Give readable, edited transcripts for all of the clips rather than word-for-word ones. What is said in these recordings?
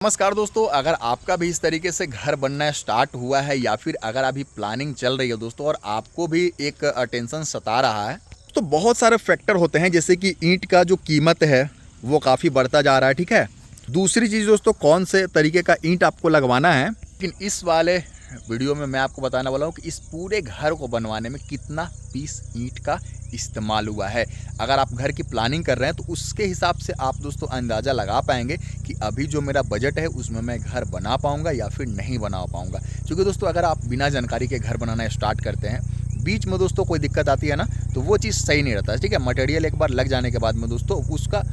नमस्कार दोस्तों, अगर आपका भी इस तरीके से घर बनना स्टार्ट हुआ है या फिर अगर अभी प्लानिंग चल रही है दोस्तों और आपको भी एक टेंशन सता रहा है, तो बहुत सारे फैक्टर होते हैं। जैसे कि ईंट का जो कीमत है वो काफ़ी बढ़ता जा रहा है, ठीक है। दूसरी चीज़ दोस्तों, कौन से तरीके का ईंट आपको लगवाना है। लेकिन इस वाले वीडियो में मैं आपको बताने वाला हूँ कि इस पूरे घर को बनवाने में कितना पीस ईंट का इस्तेमाल हुआ है। अगर आप घर की प्लानिंग कर रहे हैं तो उसके हिसाब से आप दोस्तों अंदाज़ा लगा पाएंगे कि अभी जो मेरा बजट है उसमें मैं घर बना पाऊंगा या फिर नहीं बना पाऊंगा। क्योंकि दोस्तों अगर आप बिना जानकारी के घर बनाना स्टार्ट करते हैं, बीच में दोस्तों कोई दिक्कत आती है ना, तो वो चीज़ सही नहीं रहता है, ठीक है। मटेरियल एक बार लग जाने के बाद में दोस्तों उसका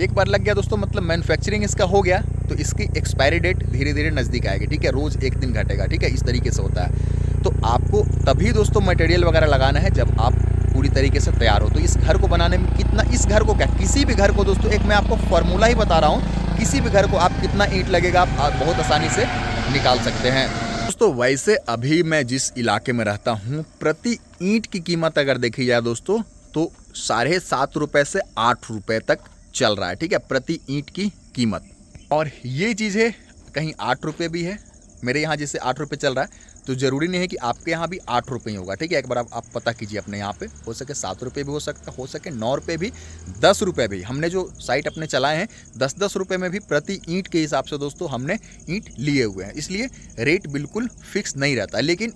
एक बार लग गया दोस्तों, मतलब मैन्युफैक्चरिंग इसका हो गया, तो इसकी एक्सपायरी डेट धीरे धीरे नज़दीक आएगी, ठीक है। रोज़ एक दिन घटेगा, ठीक है। इस तरीके से होता है। तो आपको तभी दोस्तों मटेरियल वगैरह लगाना है जब आप पूरी तरीके से तैयार हो। तो इस घर को बनाने में कितना, इस घर को क्या, किसी भी घर को दोस्तों, एक मैं आपको फार्मूला ही बता रहा हूँ, किसी भी घर को आप कितना ईंट लगेगा आप बहुत आसानी से निकाल सकते हैं दोस्तों। वैसे अभी मैं जिस इलाके में रहता हूँ, प्रति ईंट की कीमत अगर देखी जाए दोस्तों तो 7.5 रुपये से 8 रुपये तक चल रहा है, ठीक है, प्रति ईंट की कीमत। और ये चीज़ है, कहीं 8 रुपये भी है, मेरे यहाँ जैसे 8 रुपये चल रहा है, तो ज़रूरी नहीं है कि आपके यहाँ भी 8 रुपये ही होगा, ठीक है। एक बार आप पता कीजिए अपने यहाँ पे, हो सके 7 रुपये भी हो सके 9 रुपये भी, 10 रुपये भी। हमने जो साइट अपने चलाए हैं 10-10 रुपये में भी प्रति ईंट के हिसाब से दोस्तों हमने ईंट लिए हुए हैं। इसलिए रेट बिल्कुल फिक्स नहीं रहता। लेकिन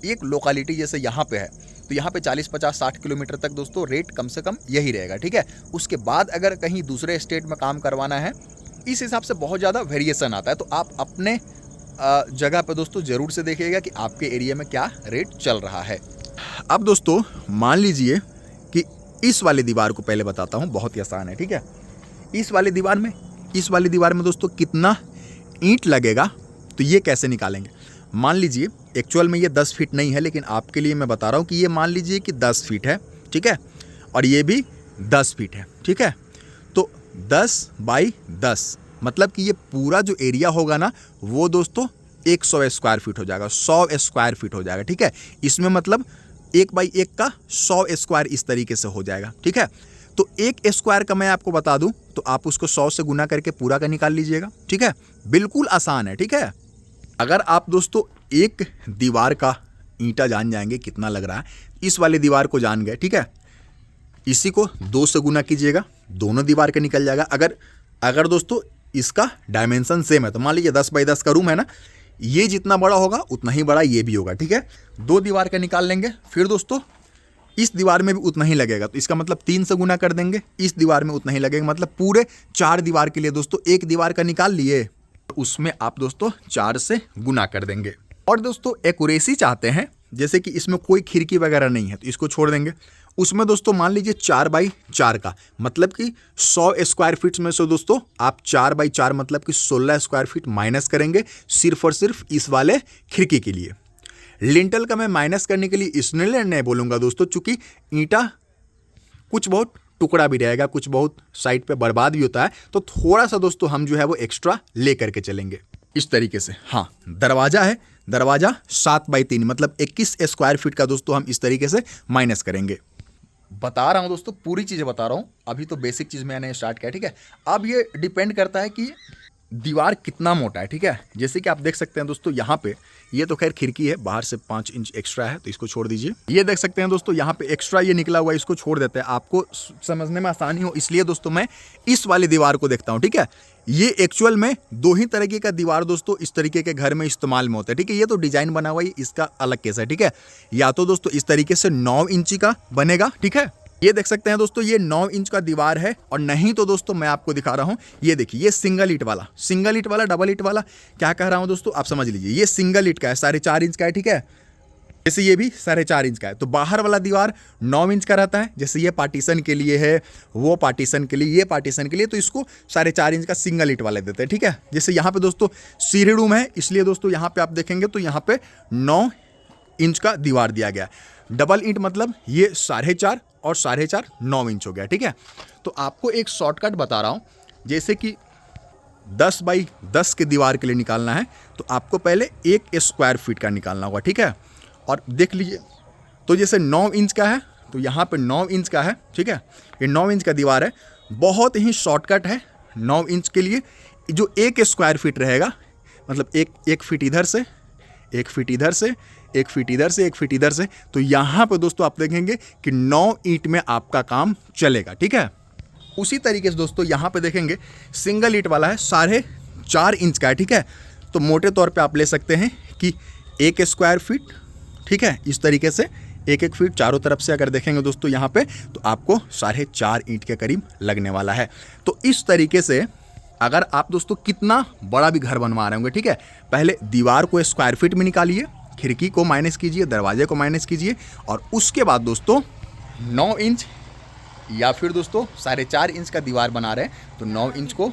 एक लोकेलिटी जैसे यहाँ पे है तो यहाँ पे 40-50-60 किलोमीटर तक दोस्तों रेट कम से कम यही रहेगा, ठीक है। उसके बाद अगर कहीं दूसरे स्टेट में काम करवाना है, इस हिसाब से बहुत ज़्यादा वेरिएशन आता है। तो आप अपने जगह पे दोस्तों ज़रूर से देखिएगा कि आपके एरिया में क्या रेट चल रहा है। अब दोस्तों मान लीजिए कि इस वाली दीवार को पहले बताता हूँ, बहुत ही आसान है, ठीक है। इस वाली दीवार में दोस्तों कितना ईंट लगेगा, तो ये कैसे निकालेंगे। मान लीजिए एक्चुअल में ये 10 फीट नहीं है, लेकिन आपके लिए मैं बता रहा हूँ कि ये मान लीजिए कि 10 फीट है, ठीक है, और ये भी 10 फीट है, ठीक है। तो 10 बाई 10 मतलब कि ये पूरा जो एरिया होगा ना वो दोस्तों 100 स्क्वायर फीट हो जाएगा, 100 स्क्वायर फीट हो जाएगा, ठीक है। इसमें मतलब 1 बाई 1 का 100 स्क्वायर इस तरीके से हो जाएगा, ठीक है। तो 1 स्क्वायर का मैं आपको बता दूं तो आप उसको 100 से गुना करके पूरा का निकाल लीजिएगा, ठीक है। बिल्कुल आसान है, ठीक है। अगर आप दोस्तों एक दीवार का ईंटा जान जाएंगे कितना लग रहा है, इस वाले दीवार को जान गए, ठीक है, इसी को 2 से गुना कीजिएगा, दोनों दीवार का निकल जाएगा। अगर दोस्तों इसका डायमेंशन सेम है, तो मान लीजिए 10 बाई 10 का रूम है ना, ये जितना बड़ा होगा उतना ही बड़ा ये भी होगा, ठीक है। 2 दीवार का निकाल लेंगे, फिर दोस्तों इस दीवार में भी उतना ही लगेगा, तो इसका मतलब 3 से गुना कर देंगे, इस दीवार में उतना ही लगेगा, मतलब पूरे 4 दीवार के लिए दोस्तों एक दीवार का निकाल लिए, उसमें आप दोस्तों 4 से गुना कर देंगे। और दोस्तों एक्यूरेसी चाहते हैं, जैसे कि इसमें कोई खिड़की वगैरह नहीं है तो इसको छोड़ देंगे। उसमें दोस्तों मान लीजिए 4 बाई 4 का, मतलब कि 100 स्क्वायर फीट में से दोस्तों आप 4 बाई 4 मतलब कि 16 स्क्वायर फीट माइनस करेंगे, सिर्फ और सिर्फ इस वाले खिड़की के लिए। लिंटल का मैं माइनस करने के लिए इसलिए नहीं बोलूँगा दोस्तों, चूँकि ईंटा कुछ बहुत टुकड़ा भी रहेगा, कुछ बहुत साइड पे बर्बाद भी होता है, तो थोड़ा सा दोस्तों हम जो है वो एक्स्ट्रा ले करके चलेंगे इस तरीके से। हाँ, दरवाजा है, दरवाजा 7 बाई 3 मतलब 21 स्क्वायर फीट का दोस्तों हम इस तरीके से माइनस करेंगे। बता रहा हूँ दोस्तों, पूरी चीज़ें बता रहा हूँ, अभी तो बेसिक चीज़ मैंने स्टार्ट किया, ठीक है। अब ये डिपेंड करता है कि दीवार कितना मोटा है, ठीक है। जैसे कि आप देख सकते हैं दोस्तों यहाँ पे, ये तो खैर खिड़की है, बाहर से 5 इंच एक्स्ट्रा है तो इसको छोड़ दीजिए। ये देख सकते हैं दोस्तों यहाँ पे एक्स्ट्रा ये निकला हुआ है, इसको छोड़ देते हैं, आपको समझने में आसानी हो इसलिए दोस्तों मैं इस वाली दीवार को देखता हूँ, ठीक है। ये एक्चुअल में 2 ही तरीके का दीवार दोस्तों इस तरीके के घर में इस्तेमाल में होता है, ठीक है। ये तो डिजाइन बना हुआ है, इसका अलग केस है, ठीक है। या तो दोस्तों इस तरीके से 9 इंची का बनेगा, ठीक है। ये देख सकते हैं दोस्तों ये 9 इंच का दीवार है, और नहीं तो दोस्तों मैं आपको दिखा रहा हूं, ये देखिए ये सिंगल ईंट वाला डबल ईंट वाला क्या कह रहा हूं दोस्तों आप समझ लीजिए। ये सिंगल ईंट का है, 4.5 इंच का है, ठीक है। जैसे ये भी 4.5 इंच का है, तो बाहर वाला दीवार 9 इंच का रहता है, जैसे ये पार्टीशन के लिए है, वो पार्टीशन के लिए, ये पार्टीशन के लिए, तो इसको 4.5 इंच का सिंगल ईंट वाला देते हैं, ठीक है। जैसे यहाँ पे दोस्तों सीढ़ी रूम है, इसलिए दोस्तों यहाँ पे आप देखेंगे तो यहाँ पे 9 इंच का दीवार दिया गया। डबल ईंट मतलब ये 4.5 और 4.5 9 इंच हो गया, ठीक है। तो आपको एक शॉर्टकट बता रहा हूँ, जैसे कि 10 बाई 10 के दीवार के लिए निकालना है तो आपको पहले 1 स्क्वायर फीट का निकालना होगा, ठीक है। और देख लीजिए, तो जैसे 9 इंच का है तो यहाँ पे 9 इंच का है, ठीक है। ये 9 इंच का दीवार है, बहुत ही शॉर्टकट है 9 इंच के लिए जो 1 स्क्वायर फीट रहेगा, मतलब एक फीट इधर से, 1 फीट इधर से, 1 फीट इधर से, 1 फीट इधर से, तो यहाँ पे दोस्तों आप देखेंगे कि 9 ईंट में आपका काम चलेगा। ठीक है। उसी तरीके से दोस्तों यहाँ पे देखेंगे सिंगल ईंट वाला है, 4.5 इंच का है। ठीक है। तो मोटे तौर पे आप ले सकते हैं कि 1 स्क्वायर फीट, ठीक है, इस तरीके से 1 फीट चारों तरफ से अगर देखेंगे दोस्तों यहाँ पे, तो आपको 4.5 ईंट के करीब लगने वाला है। तो इस तरीके से अगर आप दोस्तों कितना बड़ा भी घर बनवा रहे होंगे, ठीक है, पहले दीवार को स्क्वायर फीट में निकालिए, खिड़की को माइनस कीजिए, दरवाजे को माइनस कीजिए, और उसके बाद दोस्तों 9 इंच या फिर दोस्तों 4.5 इंच का दीवार बना रहे हैं तो 9 इंच को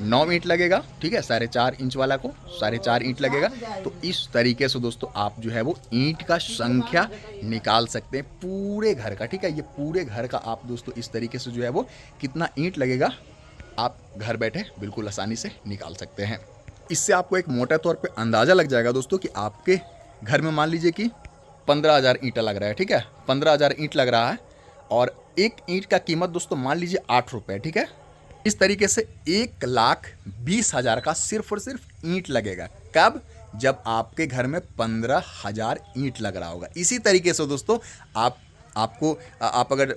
9 ईंट लगेगा। ठीक है। 4.5 इंच वाला को 4.5 ईंट लगेगा। तो इस तरीके से दोस्तों आप जो है वो ईंट का संख्या निकाल सकते हैं पूरे घर का। ठीक है। ये पूरे घर का आप दोस्तों इस तरीके से जो है वो कितना ईंट लगेगा आप घर बैठे बिल्कुल आसानी से निकाल सकते हैं। इससे आपको एक मोटा तौर पे अंदाज़ा लग जाएगा दोस्तों कि आपके घर में मान लीजिए कि 15,000 ईंटा लग रहा है। ठीक है। 15,000 ईंट लग रहा है और एक ईंट का कीमत दोस्तों मान लीजिए 8 रुपये। ठीक है। इस तरीके से 1,20,000 का सिर्फ और सिर्फ ईंट लगेगा। कब? जब आपके घर में 15,000 ईंट लग रहा होगा। इसी तरीके से दोस्तों आप अगर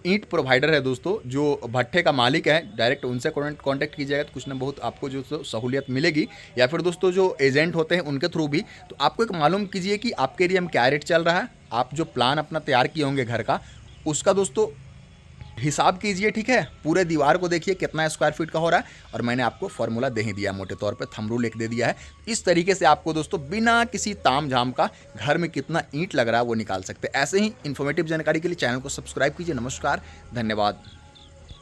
ईंट प्रोवाइडर है दोस्तों, जो भट्ठे का मालिक है, डायरेक्ट उनसे कांटेक्ट कीजिएगा तो कुछ ना बहुत आपको जो सहूलियत मिलेगी, या फिर दोस्तों जो एजेंट होते हैं उनके थ्रू भी। तो आपको एक मालूम कीजिए कि आपके एरिया में क्या रेट चल रहा है, आप जो प्लान अपना तैयार किए होंगे घर का, उसका दोस्तों हिसाब कीजिए। ठीक है। पूरे दीवार को देखिए कितना स्क्वायर फीट का हो रहा है, और मैंने आपको फॉर्मूला दे ही दिया, मोटे तौर पे थंब रूल लिख दे दिया है। इस तरीके से आपको दोस्तों बिना किसी ताम झाम का घर में कितना ईंट लग रहा है वो निकाल सकते हैं। ऐसे ही इन्फॉर्मेटिव जानकारी के लिए चैनल को सब्सक्राइब कीजिए। नमस्कार, धन्यवाद।